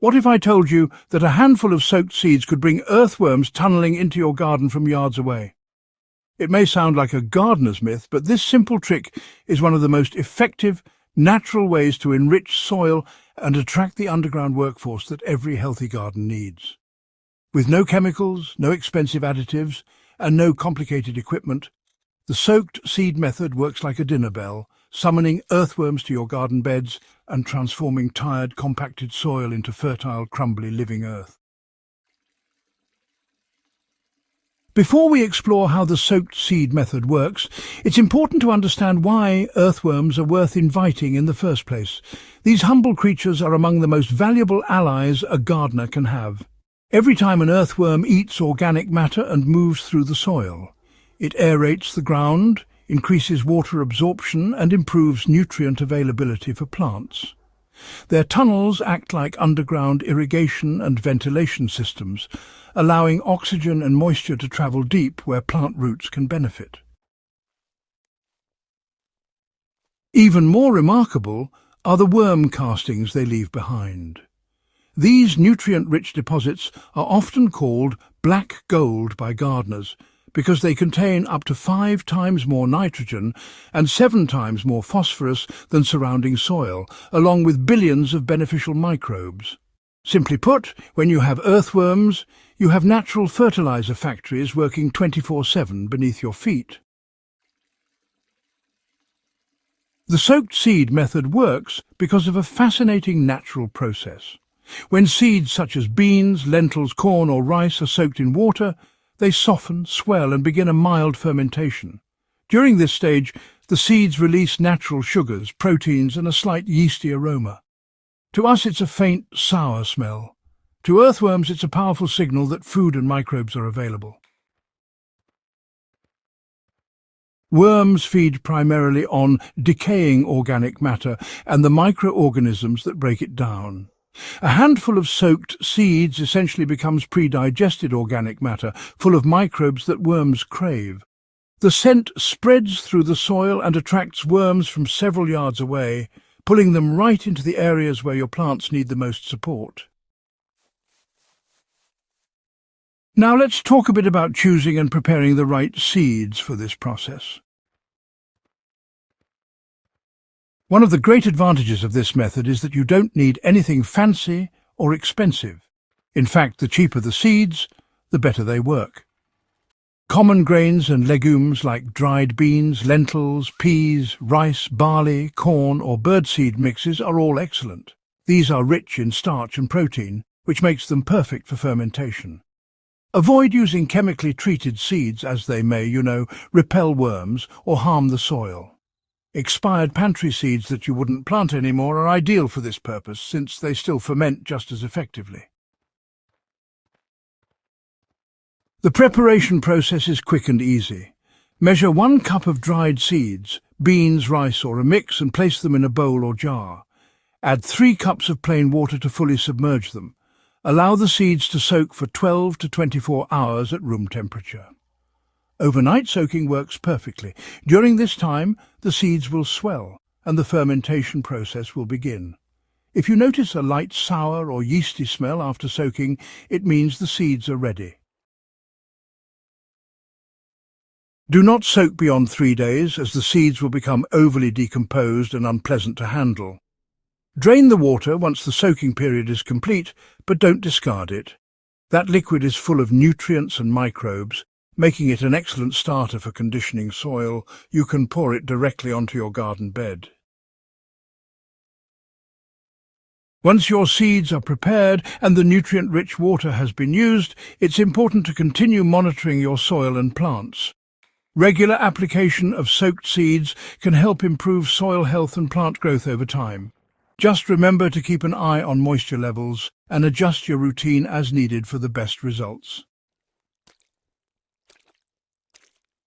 What if I told you that a handful of soaked seeds could bring earthworms tunneling into your garden from yards away? It may sound like a gardener's myth, but this simple trick is one of the most effective, natural ways to enrich soil and attract the underground workforce that every healthy garden needs. With no chemicals, no expensive additives, and no complicated equipment, the soaked seed method works like a dinner bell, summoning earthworms to your garden beds and transforming tired, compacted soil into fertile, crumbly, living earth. Before we explore how the soaked seed method works, it's important to understand why earthworms are worth inviting in the first place. These humble creatures are among the most valuable allies a gardener can have. Every time an earthworm eats organic matter and moves through the soil, it aerates the ground, increases water absorption and improves nutrient availability for plants. Their tunnels act like underground irrigation and ventilation systems, allowing oxygen and moisture to travel deep where plant roots can benefit. Even more remarkable are the worm castings they leave behind. These nutrient-rich deposits are often called black gold by gardeners because they contain up to 5 times more nitrogen and 7 times more phosphorus than surrounding soil, along with billions of beneficial microbes. Simply put, when you have earthworms, you have natural fertilizer factories working 24/7 beneath your feet. The soaked seed method works because of a fascinating natural process. When seeds such as beans, lentils, corn or rice are soaked in water, they soften, swell and begin a mild fermentation. During this stage, the seeds release natural sugars, proteins and a slight yeasty aroma. To us it's a faint, sour smell. To earthworms it's a powerful signal that food and microbes are available. Worms feed primarily on decaying organic matter and the microorganisms that break it down. A handful of soaked seeds essentially becomes pre-digested organic matter, full of microbes that worms crave. The scent spreads through the soil and attracts worms from several yards away, pulling them right into the areas where your plants need the most support. Now let's talk a bit about choosing and preparing the right seeds for this process. One of the great advantages of this method is that you don't need anything fancy or expensive. In fact, the cheaper the seeds, the better they work. Common grains and legumes like dried beans, lentils, peas, rice, barley, corn or birdseed mixes are all excellent. These are rich in starch and protein, which makes them perfect for fermentation. Avoid using chemically treated seeds as they may, repel worms or harm the soil. Expired pantry seeds that you wouldn't plant anymore are ideal for this purpose, since they still ferment just as effectively. The preparation process is quick and easy. Measure 1 cup of dried seeds, beans, rice or a mix, and place them in a bowl or jar. Add 3 cups of plain water to fully submerge them. Allow the seeds to soak for 12 to 24 hours at room temperature. Overnight soaking works perfectly. During this time, the seeds will swell and the fermentation process will begin. If you notice a light sour or yeasty smell after soaking, it means the seeds are ready. Do not soak beyond 3 days, as the seeds will become overly decomposed and unpleasant to handle. Drain the water once the soaking period is complete, but don't discard it. That liquid is full of nutrients and microbes, making it an excellent starter for conditioning soil. You can pour it directly onto your garden bed. Once your seeds are prepared and the nutrient-rich water has been used, it's important to continue monitoring your soil and plants. Regular application of soaked seeds can help improve soil health and plant growth over time. Just remember to keep an eye on moisture levels and adjust your routine as needed for the best results.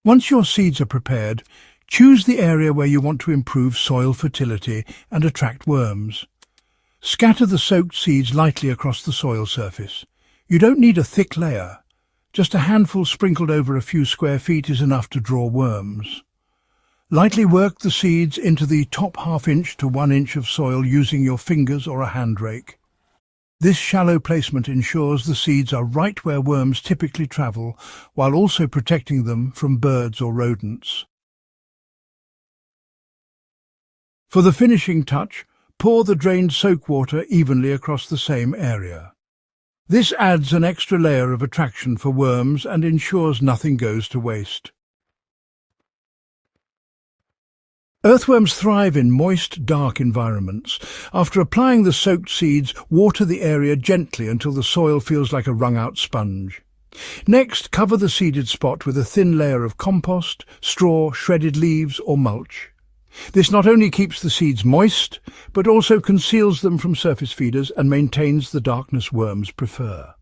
Once your seeds are prepared, choose the area where you want to improve soil fertility and attract worms. Scatter the soaked seeds lightly across the soil surface. You don't need a thick layer. Just a handful sprinkled over a few square feet is enough to draw worms. Lightly work the seeds into the top ½ inch to 1 inch of soil using your fingers or a hand rake. This shallow placement ensures the seeds are right where worms typically travel, while also protecting them from birds or rodents. For the finishing touch, pour the drained soak water evenly across the same area. This adds an extra layer of attraction for worms and ensures nothing goes to waste. Earthworms thrive in moist, dark environments. After applying the soaked seeds, water the area gently until the soil feels like a wrung-out sponge. Next, cover the seeded spot with a thin layer of compost, straw, shredded leaves or mulch. This not only keeps the seeds moist, but also conceals them from surface feeders and maintains the darkness worms prefer.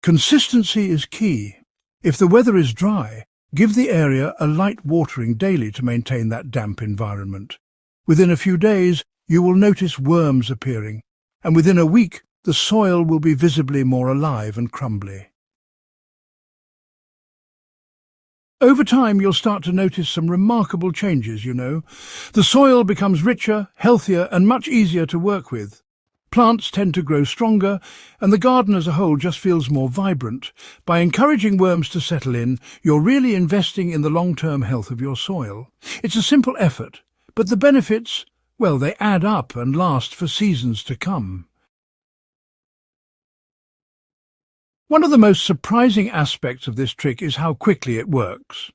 Consistency is key. If the weather is dry, give the area a light watering daily to maintain that damp environment. Within a few days, you will notice worms appearing, and within a week, the soil will be visibly more alive and crumbly. Over time, you'll start to notice some remarkable changes, you know. The soil becomes richer, healthier, and much easier to work with. Plants tend to grow stronger, and the garden as a whole just feels more vibrant. By encouraging worms to settle in, you're really investing in the long-term health of your soil. It's a simple effort, but the benefits, well, they add up and last for seasons to come. One of the most surprising aspects of this trick is how quickly it works.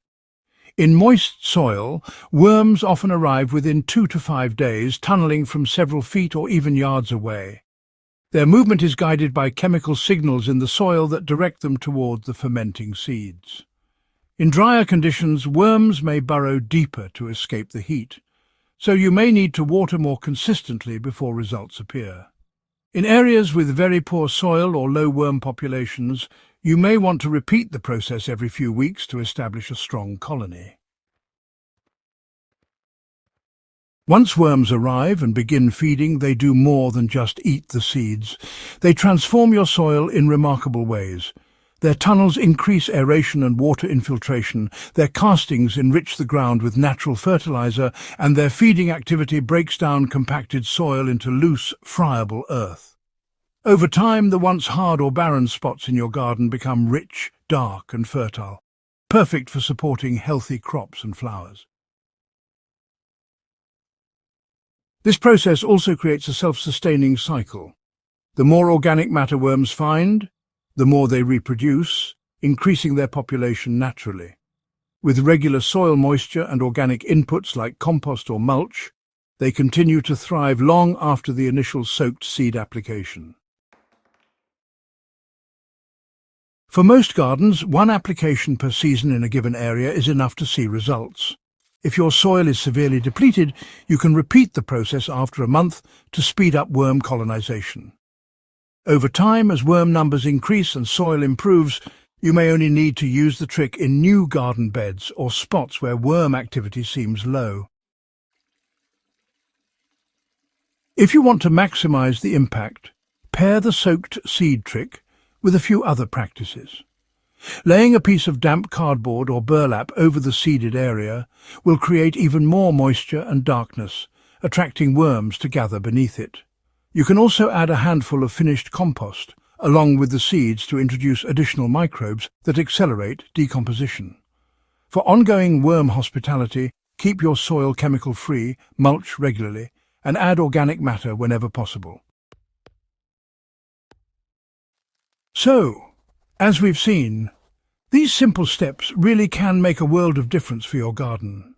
In moist soil, worms often arrive within 2 to 5 days, tunneling from several feet or even yards away. Their movement is guided by chemical signals in the soil that direct them toward the fermenting seeds. In drier conditions, worms may burrow deeper to escape the heat, so you may need to water more consistently before results appear. In areas with very poor soil or low worm populations, you may want to repeat the process every few weeks to establish a strong colony. Once worms arrive and begin feeding, they do more than just eat the seeds. They transform your soil in remarkable ways. Their tunnels increase aeration and water infiltration, their castings enrich the ground with natural fertilizer, and their feeding activity breaks down compacted soil into loose, friable earth. Over time, the once hard or barren spots in your garden become rich, dark and fertile, perfect for supporting healthy crops and flowers. This process also creates a self-sustaining cycle. The more organic matter worms find, the more they reproduce, increasing their population naturally. With regular soil moisture and organic inputs like compost or mulch, they continue to thrive long after the initial soaked seed application. For most gardens, one application per season in a given area is enough to see results. If your soil is severely depleted, you can repeat the process after a month to speed up worm colonization. Over time, as worm numbers increase and soil improves, you may only need to use the trick in new garden beds or spots where worm activity seems low. If you want to maximize the impact, pair the soaked seed trick with a few other practices. Laying a piece of damp cardboard or burlap over the seeded area will create even more moisture and darkness, attracting worms to gather beneath it. You can also add a handful of finished compost, along with the seeds, to introduce additional microbes that accelerate decomposition. For ongoing worm hospitality, keep your soil chemical-free, mulch regularly, and add organic matter whenever possible. So, as we've seen, these simple steps really can make a world of difference for your garden.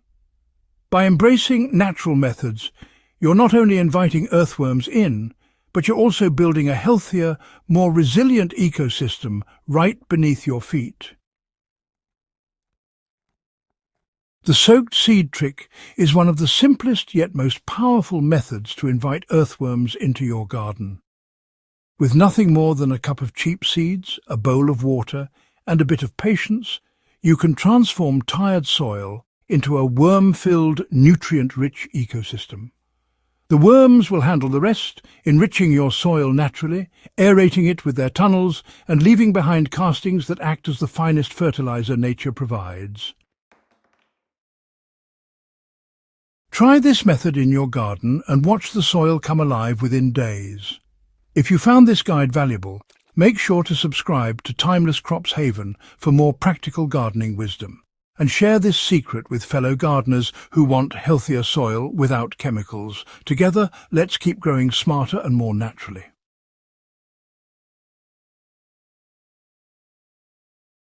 By embracing natural methods, you're not only inviting earthworms in, but you're also building a healthier, more resilient ecosystem right beneath your feet. The soaked seed trick is one of the simplest yet most powerful methods to invite earthworms into your garden. With nothing more than a cup of cheap seeds, a bowl of water, and a bit of patience, you can transform tired soil into a worm-filled, nutrient-rich ecosystem. The worms will handle the rest, enriching your soil naturally, aerating it with their tunnels, and leaving behind castings that act as the finest fertilizer nature provides. Try this method in your garden and watch the soil come alive within days. If you found this guide valuable, make sure to subscribe to Timeless Crops Haven for more practical gardening wisdom. And share this secret with fellow gardeners who want healthier soil without chemicals. Together, let's keep growing smarter and more naturally.